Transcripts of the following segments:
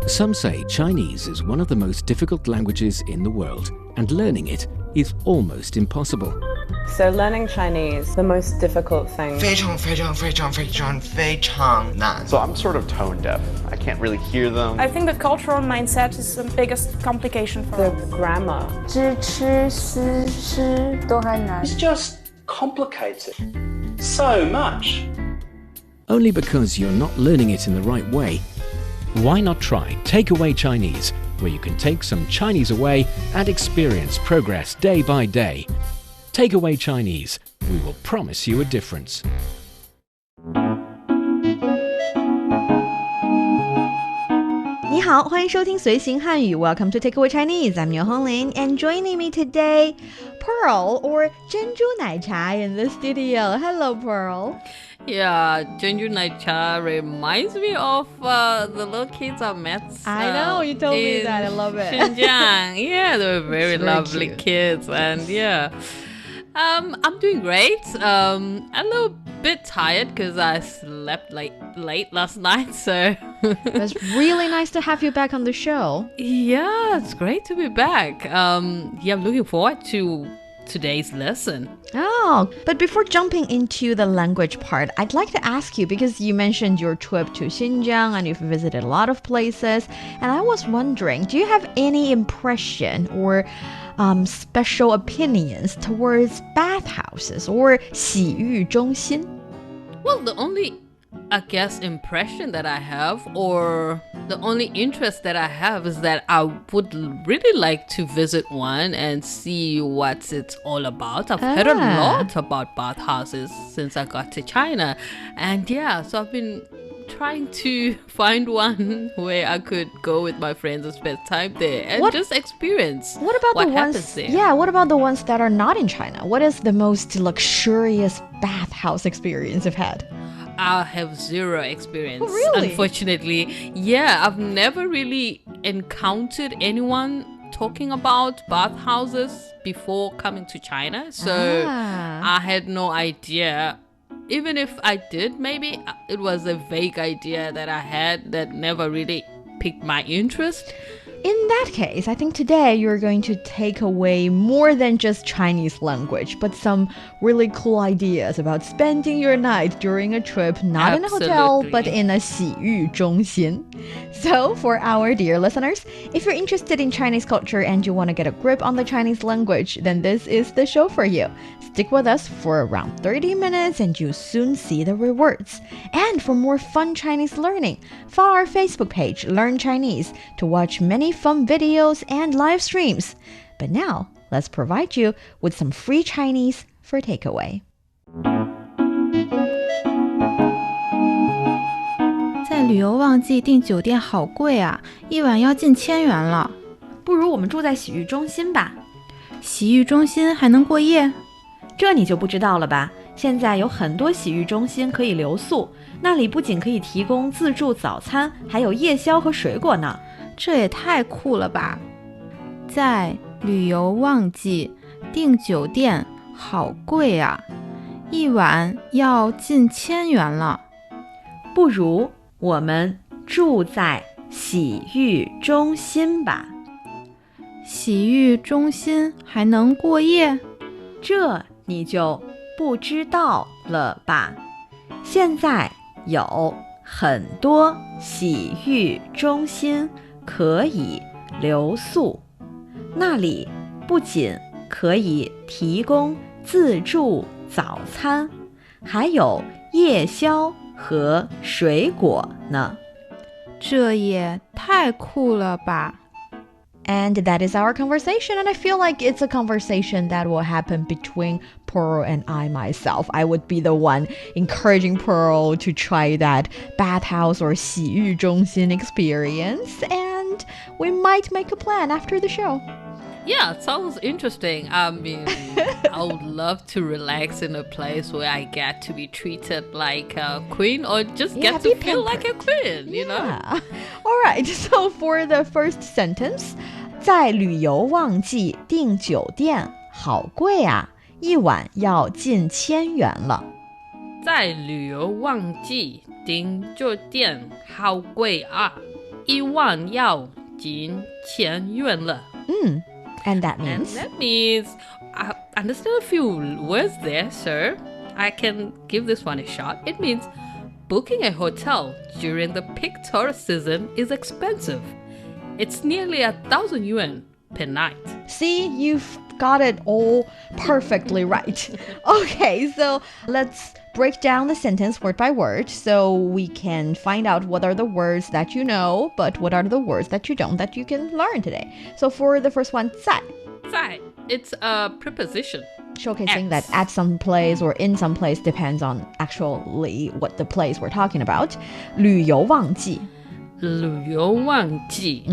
Some say Chinese is one of the most difficult languages in the world, and learning it is almost impossible. So learning Chinese, the most difficult thing. 非常非常非常非常非常难 So I'm sort of tone deaf. I can't really hear them. I think the cultural mindset is the biggest complication for The us. grammar. 知吃思诗都很难 It's just complicated so much. Only because you're not learning it in the right way. Why not try Takeaway Chinese, where you can take some Chinese away and experience progress day by day. Takeaway Chinese, we will promise you a difference. 你好，欢迎收听随行汉语 Welcome to Takeaway Chinese. I'm Niu Honglin, and joining me today, Pearl or 珍珠奶茶 in the studio. Hello, Pearl. Yeah, Ginger Naicha reminds me of the little kids I met. I know, you told me that. I love it. Xinjiang. Yeah, they were very lovely cute. kids, and yeah. I'm doing great. A little bit tired because I slept late last night, so It's really nice to have you back on the show. yeah, it's great to be back. I'm looking forward to today's lesson. Oh, but before jumping into the language part, I'd like to ask you, because you mentioned your trip to Xinjiang and you've visited a lot of places, and I was wondering, do you have any impression or special opinions towards bathhouses or 洗浴中心? Well, the only, I guess, impression that I have, or the only interest that I have, is that I would really like to visit one and see what it's all about. I've heard a lot about bathhouses since I got to China. And yeah, so I've been trying to find one where I could go with my friends and spend time there and just experience What about what the happens ones? there. Yeah, what about the ones that are not in China? What is the most luxurious bathhouse experience you've had? I have zero experience. Oh, really? Unfortunately. Yeah, I've never really encountered anyone talking about bathhouses before coming to China. So I had no idea. Even if I did, maybe it was a vague idea that I had that never really piqued my interest. In that case, I think today you're going to take away more than just Chinese language, but some really cool ideas about spending your night during a trip, not in a hotel, but in a 洗浴中心. So, for our dear listeners, if you're interested in Chinese culture and you want to get a grip on the Chinese language, then this is the show for you. Stick with us for around 30 minutes and you'll soon see the rewards. And for more fun Chinese learning, follow our Facebook page, Learn Chinese, to watch many fun videos and live streams. But now, let's provide you with some free Chinese for takeaway. 在旅游旺季订酒店好贵啊，一晚要近1000元了。不如我们住在洗浴中心吧。洗浴中心还能过夜？这你就不知道了吧？现在有很多洗浴中心可以留宿，那里不仅可以提供自助早餐，还有夜宵和水果呢。这也太酷了吧！在旅游旺季订酒店好贵啊，一晚要近1000元了。不如我们住在洗浴中心吧。洗浴中心还能过夜？这你就不知道了吧？现在有很多洗浴中心可以留宿，那里不仅可以提供自助早餐，还有夜宵和水果呢。这也太酷了吧！ And that is our conversation, and I feel like it's a conversation that will happen between Pearl and I myself. I would be the one encouraging Pearl to try that bathhouse or 洗浴中心 experience, and we might make a plan after the show. Yeah, it sounds interesting. I mean, I would love to relax in a place where I get to be treated like a queen or just get to feel like a queen, you know? All right, so for the first sentence, 在旅游旺季订酒店好贵啊，一晚要近1000元了。在旅游旺季订酒店好贵啊， 1万要进千元了. And that means? And that means I understand a few words there, sir. I can give this one a shot. It means booking a hotel during the peak tourist season is expensive. It's nearly 1,000 yuan per night. See, you've got it all perfectly right. Okay, so let's break down the sentence word by word so we can find out what are the words that you know, but what are the words that you don't that you can learn today. So for the first one, 在. 在, it's a preposition. Showcasing that at some place or in some place depends on actually what the place we're talking about. 旅游旺季. 旅游旺季.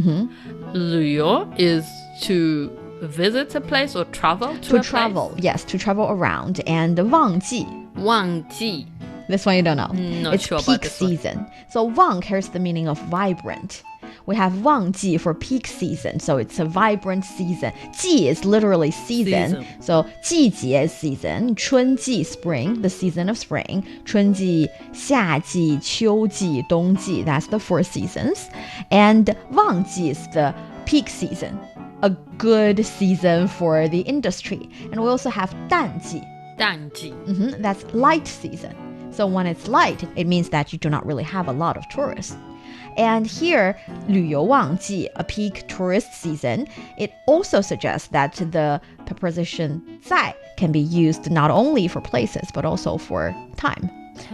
旅游 is to visit a place or travel to a travel, place. yes, to travel around. And 旺季. 旺季. This one you don't know. Not it's sure peak about this season. One. So 旺 carries the meaning of vibrant. We have 旺季 for peak season, so it's a vibrant season. 季 is literally season. So 季节 is season. 春季 spring, the season of spring. 春季, 夏季, 秋季, 冬季, that's the 4 seasons. And 旺季 is the peak season, a good season for the industry. And we also have 淡季. 淡季. That's light season. So when it's light, it means that you do not really have a lot of tourists. And here, 旅游旺季, a peak tourist season, it also suggests that the preposition 在 can be used not only for places, but also for time.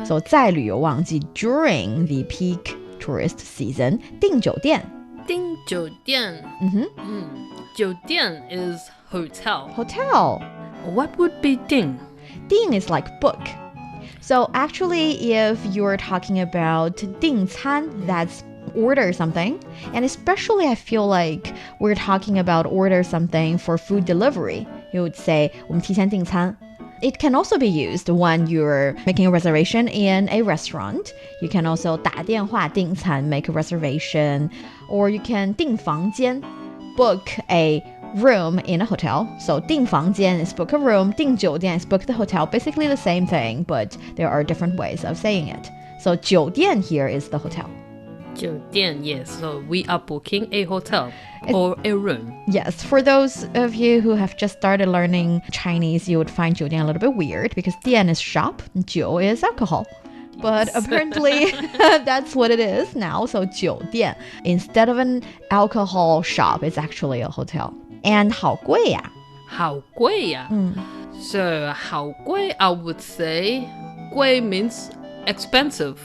So 在旅游旺季, during the peak tourist season, 订酒店. 订酒店. 酒店 is hotel. Hotel. What would be 订? 订 is like book. So actually, if you're talking about 订餐, that's order something. And especially I feel like we're talking about order something for food delivery. You would say 我们提前订餐. It can also be used when you're making a reservation in a restaurant. You can also 打电话订餐, make a reservation. Or you can 订房间, book a room in a hotel. So 订房间 is book a room, 订酒店 is book the hotel. Basically the same thing, but there are different ways of saying it. So 酒店 here is the hotel. 酒店, yes. So we are booking a hotel or a room. Yes, for those of you who have just started learning Chinese, you would find 酒店 a little bit weird because 店 is shop, 酒 is alcohol. But apparently that's what it is now. So 酒店, instead of an alcohol shop, it's actually a hotel. And 好贵呀. 好贵呀. So 好贵, I would say 贵 means expensive.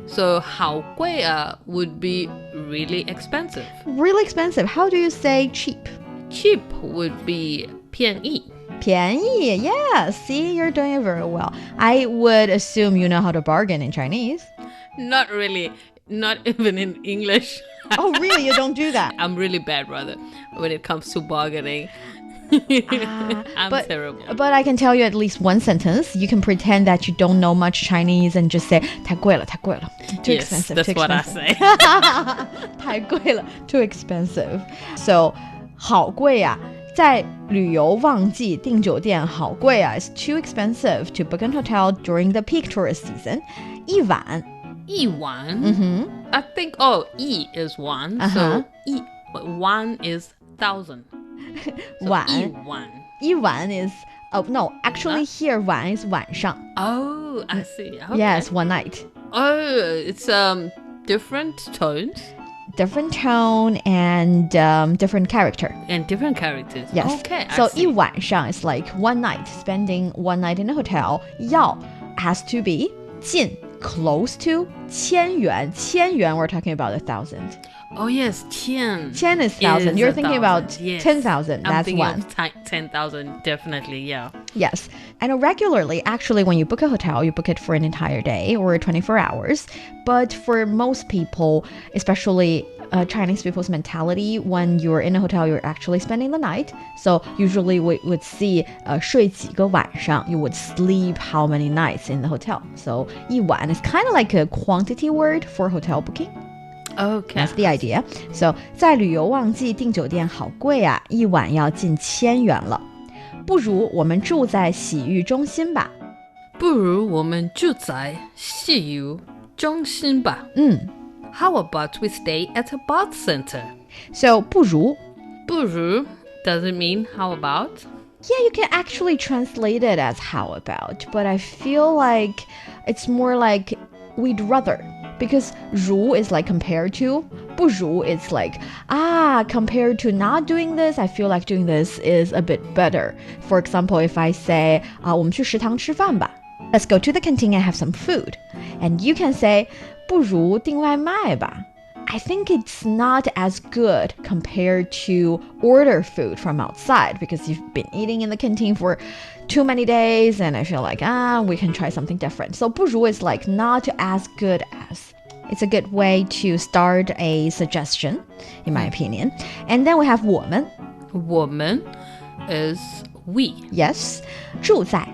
So 好贵呀 would be really expensive. Really expensive. How do you say cheap? Cheap would be 便宜. 便宜, yeah. See, you're doing it very well. I would assume you know how to bargain in Chinese. Not really. Not even in English. Oh, really? You don't do that? I'm really bad, rather, when it comes to bargaining. I'm terrible. But I can tell you at least one sentence. You can pretend that you don't know much Chinese and just say 太贵了, 太贵了. Too yes, expensive. That's too what expensive. I say. 太贵了, too expensive. So 好贵啊. 在旅游旺季订酒店好贵啊. It's too expensive to book an hotel during the peak tourist season. 一晚. 一晚? I think, E is one. So 1 is 1,000. So 晚. 一晚. 一晚 is, oh no, actually here 晚 is 晚上. Oh, I see. Okay. Yes, one night. Oh, it's different tones. Different tone and different character. And different characters. Yes. Okay, So I see. 一晚上 is like one night, spending one night in a hotel. 要 has to be 近, close to. 千元, 千元 we're talking about 1,000. Oh yes, 千. 10 is 1,000. You're thinking about yes. 10,000. I'm That's thinking one. of 10,000, definitely, yeah. Yes. And regularly, actually, when you book a hotel, you book it for an entire day or 24 hours. But for most people, especially Chinese people's mentality, when you're in a hotel, you're actually spending the night. So usually we would see 睡几个晚上, you would sleep how many nights in the hotel. So 一晚 is kind of like a quantity word for hotel booking. Okay. That's the idea. So 在旅游旺季订酒店好贵啊，一晚要近1000元了。不如我们住在洗浴中心吧。不如我们住在洗浴中心吧。How about we stay at a bath center? So 不如 不如 doesn't mean how about? Yeah, you can actually translate it as how about, but I feel like it's more like we'd rather. Because 如 is like compared to, 不如 it's like, compared to not doing this, I feel like doing this is a bit better. For example, if I say, 我们去食堂吃饭吧. Let's go to the canteen and have some food. And you can say, 不如订外卖吧. I think it's not as good compared to order food from outside because you've been eating in the canteen for too many days and I feel like, we can try something different. So 不如 is like not as good as. It's a good way to start a suggestion, in my opinion. And then we have 我们. 我们 is we. Yes. 住在.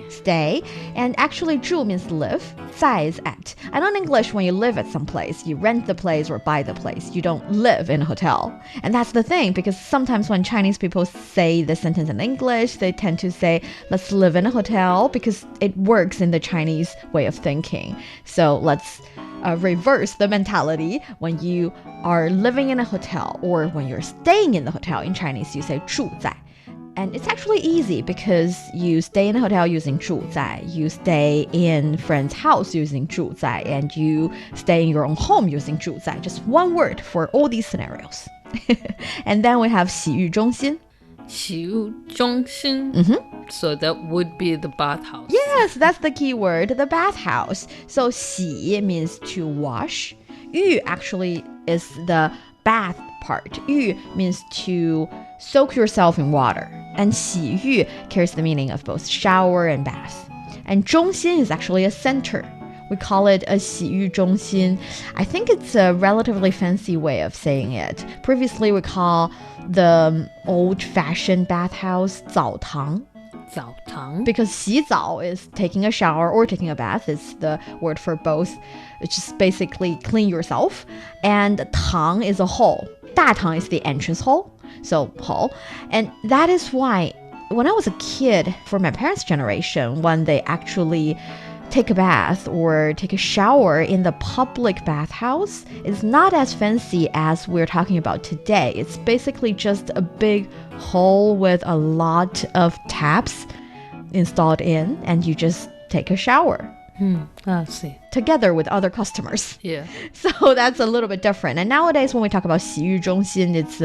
Stay. And actually 住 means live. 在 is at. I know in English when you live at some place, you rent the place or buy the place. You don't live in a hotel. And that's the thing because sometimes when Chinese people say the sentence in English, they tend to say, let's live in a hotel because it works in the Chinese way of thinking. So let's reverse the mentality. When you are living in a hotel or when you're staying in the hotel, in Chinese you say 住在. And it's actually easy because you stay in a hotel using 住在, you stay in friend's house using 住在, and you stay in your own home using 住在. Just one word for all these scenarios. And then we have 洗浴中心. 洗浴中心. So that would be the bathhouse. Yes, that's the key word, the bathhouse. So 洗 means to wash. 浴 actually is the bath part. 浴 means to soak yourself in water. And 洗浴 carries the meaning of both shower and bath. And 中心 is actually a center. We call it a 洗浴中心. I think it's a relatively fancy way of saying it. Previously, we call the old-fashioned bathhouse 澡堂. 澡堂. Because 洗澡 is taking a shower or taking a bath. It's the word for both. It's just basically clean yourself. And 堂 is a hole. 大堂 is the entrance hole. So hole. And that is why when I was a kid, for my parents' generation, when they actually take a bath or take a shower in the public bathhouse, it's not as fancy as we're talking about today. It's basically just a big hole with a lot of taps installed in, and you just take a shower. I see. Together with other customers. Yeah. So that's a little bit different. And nowadays, when we talk about 洗浴中心, it's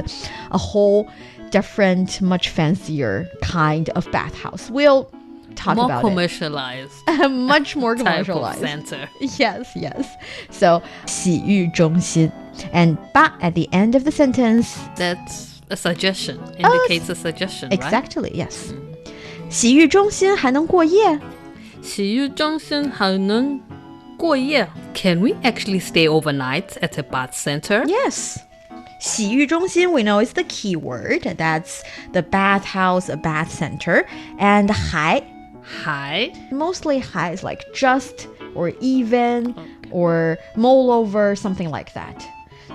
a whole different, much fancier kind of bathhouse. We'll talk more about commercialized. Much more Type commercialized. of center. Yes. So 洗浴中心. And 吧 at the end of the sentence. That's a suggestion. Indicates a suggestion, right? Exactly, yes. 洗浴中心还能过夜? 洗浴中心还能过夜? Can we actually stay overnight at a bath center? Yes. 洗浴中心 we know is the key word. That's the bathhouse, a bath center. And 还 mostly 还 is like just or even or moreover, something like that.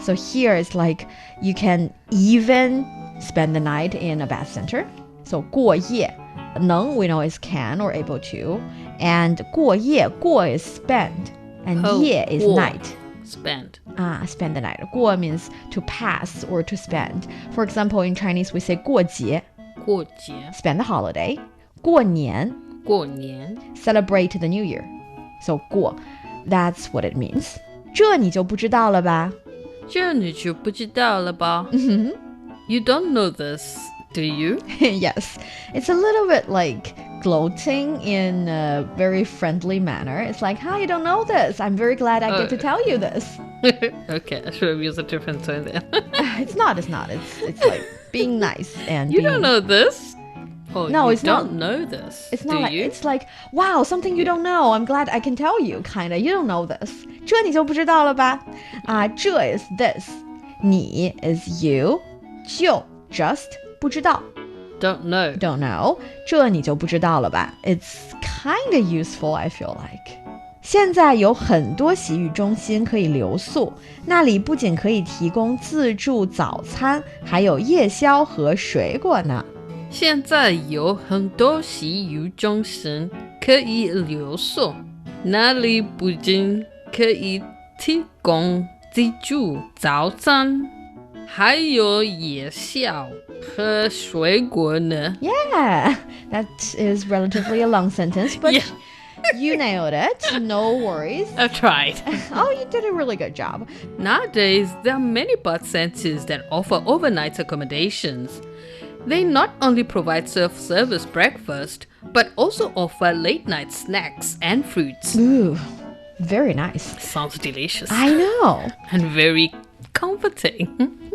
So here it's like you can even spend the night in a bath center. So 过夜 能 we know is can or able to. And 过夜 过 is spend. And 夜 is 过 night. Spend. Spend the night. 过 means to pass or to spend. For example, in Chinese we say 过节. 过节. Spend the holiday. 过年. 过年. Celebrate the new year. So 过, that's what it means. 这你就不知道了吧? 这你就不知道了吧? You don't know this, do you? Yes. It's a little bit like gloating in a very friendly manner. It's like, hi, you don't know this. I'm very glad I get to tell you this. Okay, I should have used a different tone then. It's not. It's like being nice and You don't know this? Oh, No, you it's don't not. know this. It's do not like you? it's like, wow, something you don't know. I'm glad I can tell you, kinda. You don't know this. 这你就不知道了吧? 这 is this. 你 is you. 就 just 不知道. Don't know. Don't know. 这你就不知道了吧? It's kinda useful, I feel like. 现在有很多洗浴中心可以留宿，那里不仅可以提供自助早餐，还有夜宵和水果呢。现在有很多洗浴中心可以留宿，那里不仅可以提供自助早餐，还有夜宵和水果呢。Yeah, that is relatively a long sentence, but Yeah. you nailed it. No worries. I've tried. Oh, you did a really good job. Nowadays, there are many bus centers that offer overnight accommodations. They not only provide self-service breakfast, but also offer late-night snacks and fruits. Ooh, very nice. Sounds delicious. I know. And very comforting.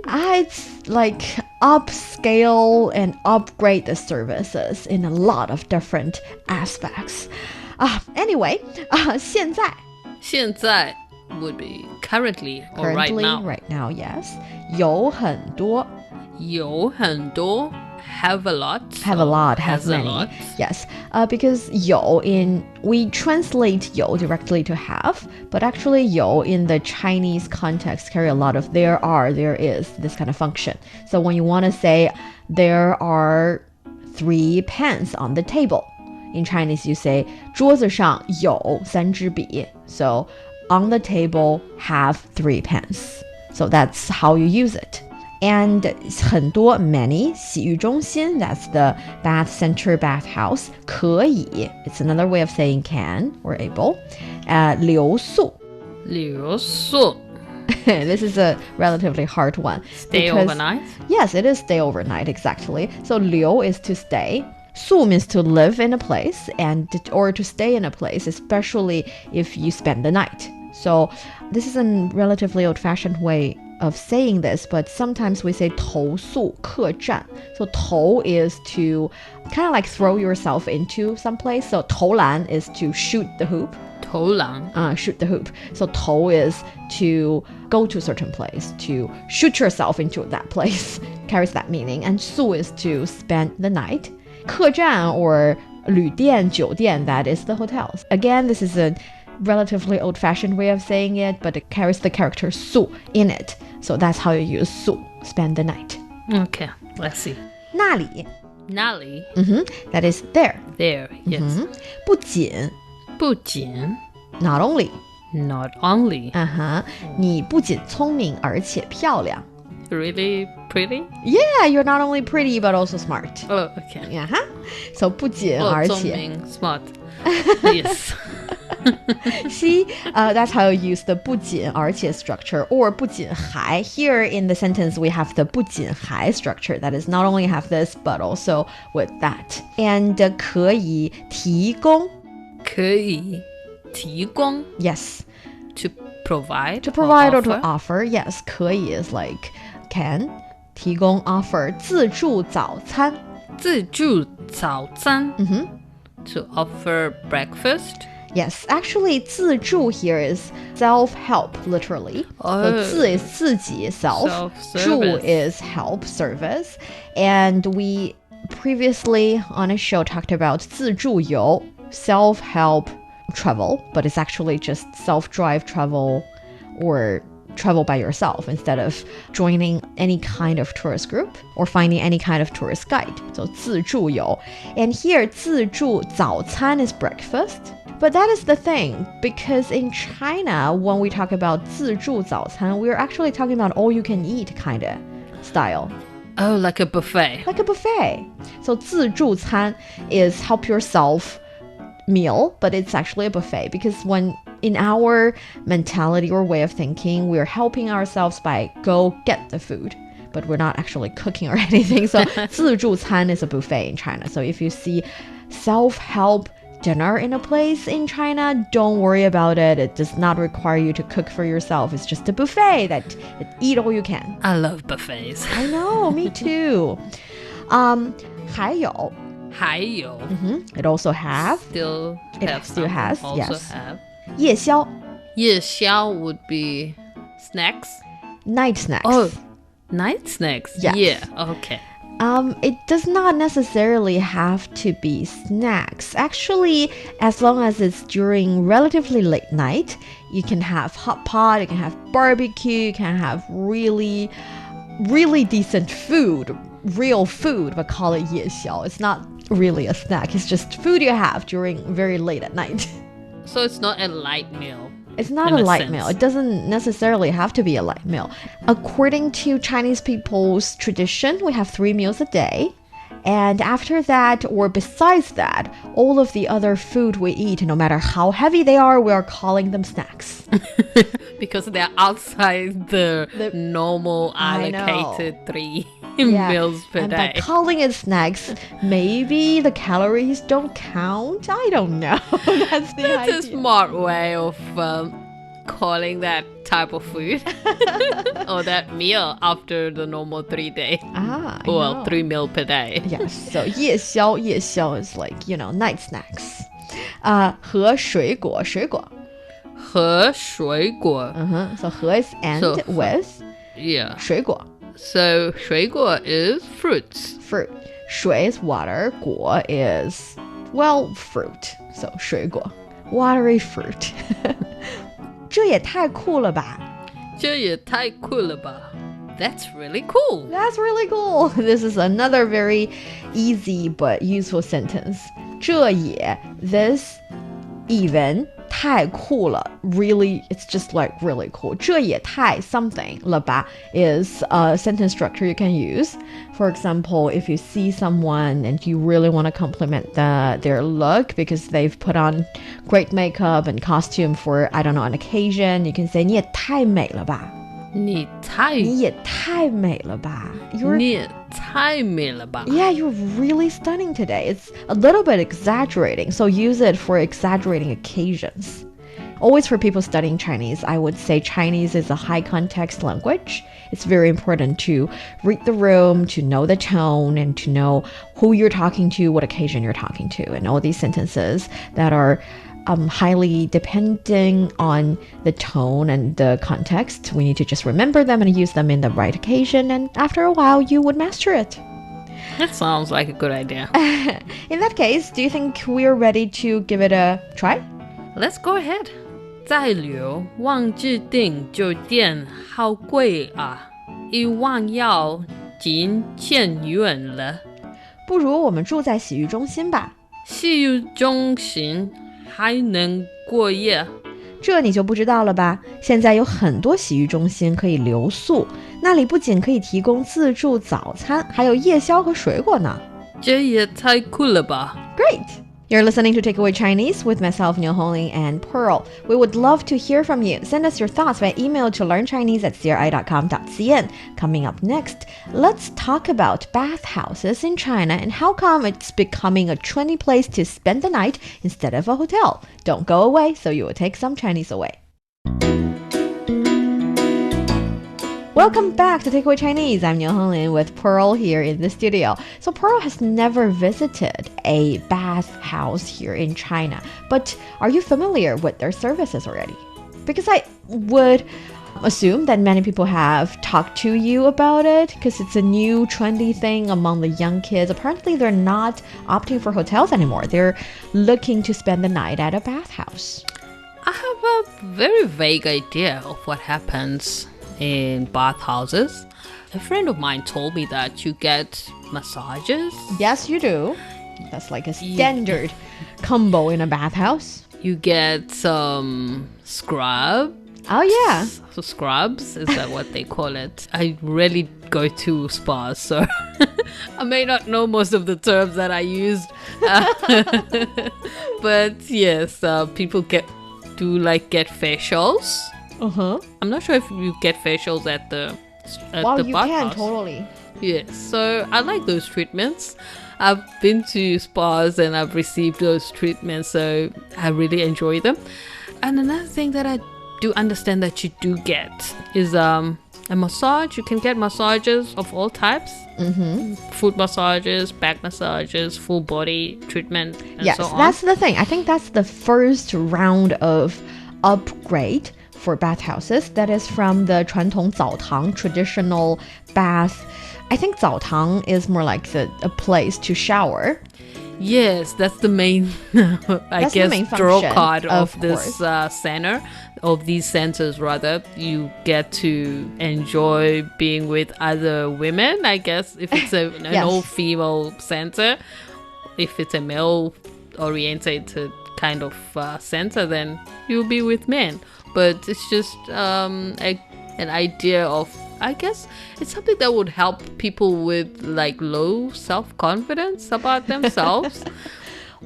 It's like upscale and upgrade the services in a lot of different aspects. Anyway, 现在现在 would be currently or right currently, now. right now, yes. 有很多有很多 have a lot. have a lot, has have a many. lot. Yes, because 有 we translate 有 directly to have, but actually 有 in the Chinese context carry a lot of there are, there is, this kind of function. So when you want to say there are 3 pens on the table, in Chinese you say 桌子上有3支笔. So on the table have 3 pens. So that's how you use it. And 很多 many 洗浴中心 that's the bath center bathhouse 可以 it's another way of saying can or able 留宿留宿 this is a relatively hard one stay because, overnight. yes, it is stay overnight exactly. So 留 is to stay, 宿 means to live in a place and or to stay in a place, especially if you spend the night. So this is a relatively old-fashioned way of saying this, but sometimes we say 投宿客栈. So 投 is to kind of like throw yourself into some place. So 投篮 is to shoot the hoop. 投篮 Shoot the hoop. So 投 is to go to a certain place, to shoot yourself into that place. Carries that meaning. And 宿 is to spend the night. 客栈 or 旅店酒店, that is the hotels. Again, this is a relatively old-fashioned way of saying it, but it carries the character 宿 in it. So that's how you use 宿, spend the night. Okay, let's see. 那里 哪里 that is there. there, yes. 不仅不仅 not only. not only 你不仅聪明而且漂亮. really pretty. Yeah, you're not only pretty but also smart. Oh, okay. So 不仅而且 聪明 smart. Yes. See, that's how you use the 不仅而且 structure or 不仅还. Here in the sentence we have the 不仅还 structure. That is not only have this but also with that. And 可以提供可以提供 yes, to provide to provide or to offer. offer. Yes, 可以 is like can. 提供 offer 自助早餐. 自助早餐 to offer breakfast. Yes, actually 自助 here is self-help literally. So 自 is 自己 self. Self-service. 助 is help service. And we previously on a show talked about 自助游, self-help travel, but it's actually just self-drive travel or travel by yourself instead of joining any kind of tourist group or finding any kind of tourist guide. So 自助游. And here 自助早餐 is breakfast. But that is the thing, because in China, when we talk about 自助早餐, we're actually talking about all you can eat kind of style. Oh, like a buffet. Like a buffet. So 自助餐 is help yourself meal, but it's actually a buffet because when in our mentality or way of thinking, we're helping ourselves by go get the food, but we're not actually cooking or anything. So 自助餐 is a buffet in China. So if you see self-help dinner in a place in China, don't worry about it. It does not require you to cook for yourself. It's just a buffet that eat all you can. I love buffets. I know, me too. 还有还有 it also have still It have still some, has, also yes. have. 夜宵夜宵 would be snacks. night snacks. Oh, night snacks. Yes. Yeah. Okay. It does not necessarily have to be snacks. Actually, as long as it's during relatively late night, you can have hot pot, you can have barbecue, you can have really, really decent food, real food, but call it 夜宵. It's not really a snack. It's just food you have during very late at night. So it's not a light meal. It's not a light meal. It doesn't necessarily have to be a light meal. According to Chinese people's tradition, we have 3 meals a day. And after that, or besides that, all of the other food we eat, no matter how heavy they are, we are calling them snacks. Because they're outside the normal allocated 3 meals per and day. By calling it snacks, maybe the calories don't count. I don't know. That's the idea. It's a smart way of calling that type of food or that meal after the normal 3 day. Well, 3 meal per day. Yes, so 夜宵 is like, night snacks. 和水果 和水果. So 和 is and with. Yeah. 水果. So 水果 is fruits. Fruit. 水 is water. 果 is, well, fruit. So 水果. Watery fruit. 这也太酷了吧? 这也太酷了吧? That's really cool. That's really cool. This is another very easy but useful sentence. 这也, this, even, 太酷了. Really, it's just like really cool. 这也太 something 了吧 is a sentence structure you can use. For example, if you see someone and you really want to compliment their look because they've put on great makeup and costume for, I don't know, an occasion, you can say 你也太美了吧. 你也太美了吧. Yeah, you're really stunning today. It's a little bit exaggerating, so use it for exaggerating occasions. Always for people studying Chinese, I would say Chinese is a high context language. It's very important to read the room, to know the tone, and to know who you're talking to, what occasion you're talking to, and all these sentences that are highly depending on the tone and the context. We need to just remember them and use them in the right occasion, and after a while, you would master it. That sounds like a good idea. In that case, do you think we're ready to give it a try? Let's go ahead. 再留忘记订酒店好贵啊一万要近千元了不如我们住在洗浴中心吧洗浴中心还能过夜这你就不知道了吧现在有很多洗浴中心可以留宿那里不仅可以提供自助早餐还有夜宵和水果呢这也太酷了吧 Great! You're listening to Takeaway Chinese with myself, Niu Hongling, and Pearl. We would love to hear from you. Send us your thoughts by email to learnchinese@cri.com.cn. Coming up next, let's talk about bathhouses in China and how come it's becoming a trendy place to spend the night instead of a hotel. Don't go away, so you will take some Chinese away. Welcome back to Takeaway Chinese. I'm Niu Honglin with Pearl here in the studio. So Pearl has never visited a bathhouse here in China, but are you familiar with their services already? Because I would assume that many people have talked to you about it because it's a new trendy thing among the young kids. Apparently they're not opting for hotels anymore. They're looking to spend the night at a bathhouse. I have a very vague idea of what happens in bathhouses. A friend of mine told me that you get massages. Yes, you do. That's like a standard combo in a bathhouse. You get some scrub. Oh, yeah. So scrubs, is that what they call it? I rarely go to spas, so I may not know most of the terms that I used. But yes, people get facials. I'm not sure if you get facials at the bathhouse. You can, totally. Yes, so I like those treatments. I've been to spas and I've received those treatments, so I really enjoy them. And another thing that I do understand that you do get is a massage. You can get massages of all types. Foot massages, back massages, full body treatment, and so on. Yes, that's the thing. I think that's the first round of upgrade for bathhouses. That is from the 传统澡堂 traditional bath. I think 澡堂 is more like a place to shower. Yes, that's the main, draw card of this center, of these centers rather. You get to enjoy being with other women, I guess, if it's an all-female center. If it's a male-oriented kind of center, then you'll be with men. but it's just an idea of, I guess it's something that would help people with like low self-confidence about themselves.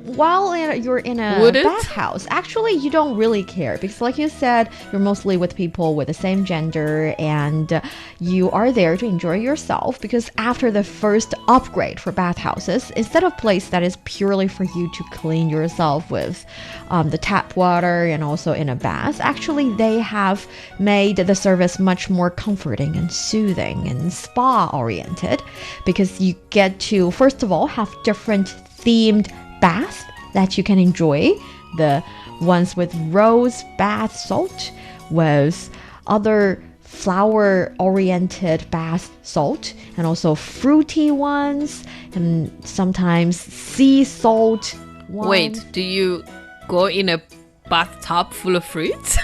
While you're in a bathhouse, actually, you don't really care because, like you said, you're mostly with people with the same gender and you are there to enjoy yourself because after the first upgrade for bathhouses, instead of a place that is purely for you to clean yourself with the tap water and also in a bath, actually, they have made the service much more comforting and soothing and spa-oriented because you get to, first of all, have different themed bath that you can enjoy. The ones with rose bath salt, with other flower-oriented bath salt, and also fruity ones, and sometimes sea salt ones. Wait, do you go in a bathtub full of fruits?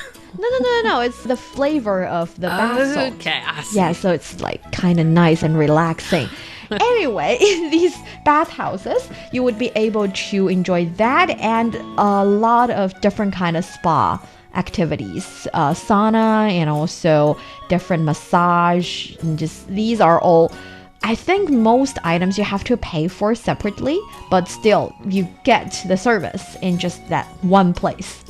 No. It's the flavor of the bath salt. Okay, I see. Yeah, so it's like kind of nice and relaxing. Anyway, in these bathhouses, you would be able to enjoy that and a lot of different kind of spa activities, sauna and also different massage. And just these are all, I think most items you have to pay for separately, but still you get the service in just that one place.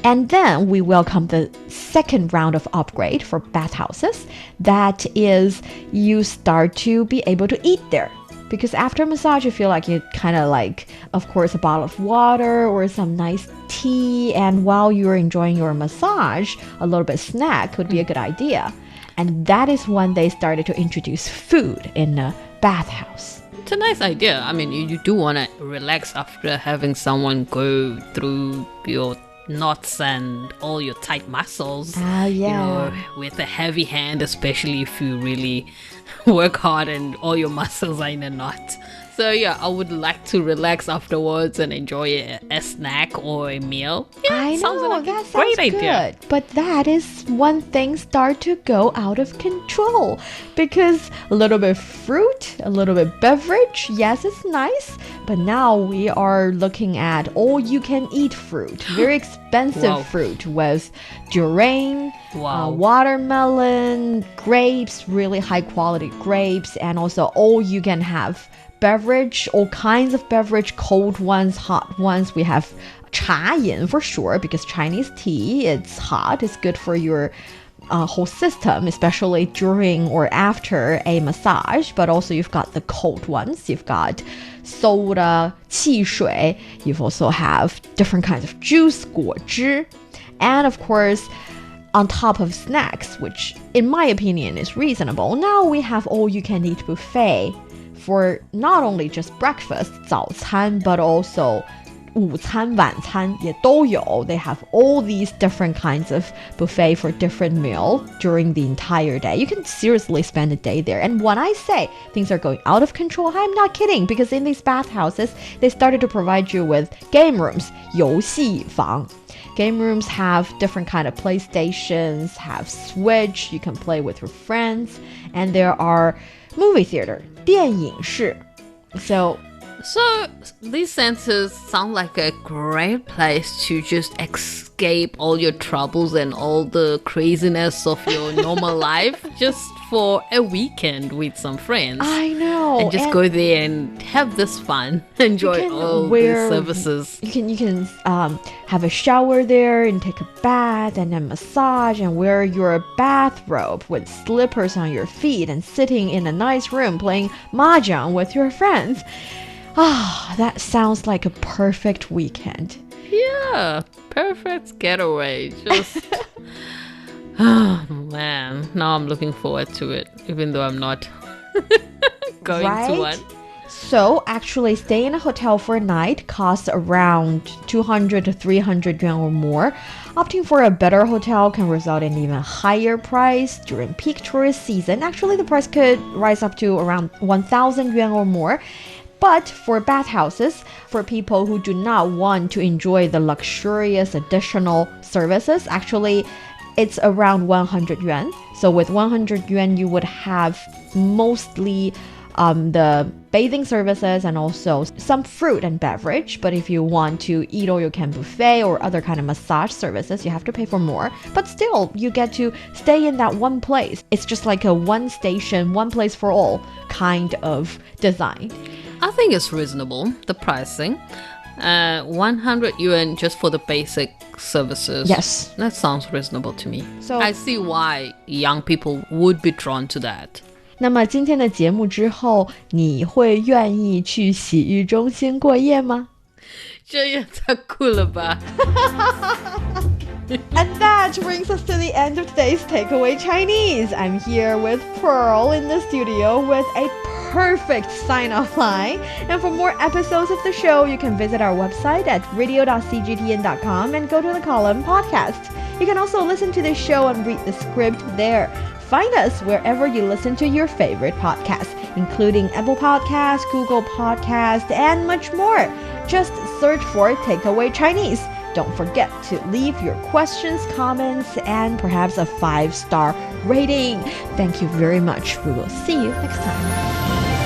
And then we welcome the second round of upgrade for bathhouses. That is, you start to be able to eat there. Because after massage, you feel like you kind of like, of course, a bottle of water or some nice tea. And while you're enjoying your massage, a little bit of snack could be a good idea. And that is when they started to introduce food in a bathhouse. It's a nice idea. I mean, you do want to relax after having someone go through your knots and all your tight muscles, you know, with a heavy hand, especially if you really work hard and all your muscles are in a knot. So yeah, I would like to relax afterwards and enjoy a snack or a meal. Yeah, I know, like that a great sounds idea. good. But that is when things start to go out of control. Because a little bit fruit, a little bit beverage, yes, it's nice. But now we are looking at all-you-can-eat fruit. Very expensive fruit with durian, watermelon, grapes, really high-quality grapes, and also all-you-can-have beverage, all kinds of beverage, cold ones, hot ones. We have 茶饮 for sure, because Chinese tea, it's hot, it's good for your whole system, especially during or after a massage. But also you've got the cold ones, you've got soda, 汽水, you've also have different kinds of juice, 果汁, and of course, on top of snacks, which in my opinion is reasonable, now we have all-you-can-eat buffet for not only just breakfast, 早餐, but also 午餐,晚餐也都有. They have all these different kinds of buffet for different meal during the entire day. You can seriously spend a day there. And when I say things are going out of control, I'm not kidding, because in these bathhouses, they started to provide you with game rooms, 游戏房. Game rooms have different kind of PlayStations, have Switch, you can play with your friends, and there are movie theater, 电影室. So these centers sound like a great place to just escape all your troubles and all the craziness of your normal life just for a weekend with some friends. I know. And just go there and have this fun. Enjoy all the services. You can have a shower there and take a bath and then massage and wear your bathrobe with slippers on your feet and sitting in a nice room playing mahjong with your friends. Ah, that sounds like a perfect weekend. Yeah, perfect getaway. Just, oh man, now I'm looking forward to it, even though I'm not going to one. So, actually, stay in a hotel for a night costs around 200 to 300 yuan or more. Opting for a better hotel can result in even higher price during peak tourist season. Actually, the price could rise up to around 1,000 yuan or more. But for bathhouses, for people who do not want to enjoy the luxurious additional services, actually, it's around 100 yuan. So with 100 yuan, you would have mostly the bathing services and also some fruit and beverage. But if you want to eat all you can buffet or other kind of massage services, you have to pay for more. But still, you get to stay in that one place. It's just like a one station, one place for all kind of design. I think it's reasonable, the pricing. 100 yuan just for the basic services. Yes. That sounds reasonable to me. So I see why young people would be drawn to that. 那么今天的节目之后，你会愿意去洗浴中心过夜吗？这也太酷了吧。And that brings us to the end of today's Takeaway Chinese. I'm here with Pearl in the studio with a perfect sign-off line. And for more episodes of the show, you can visit our website at radio.cgtn.com and go to the column podcast. You can also listen to the show and read the script there. Find us wherever you listen to your favorite podcasts, including Apple Podcasts, Google Podcasts, and much more. Just search for Takeaway Chinese. Don't forget to leave your questions, comments, and perhaps a 5-star rating. Thank you very much. We will see you next time.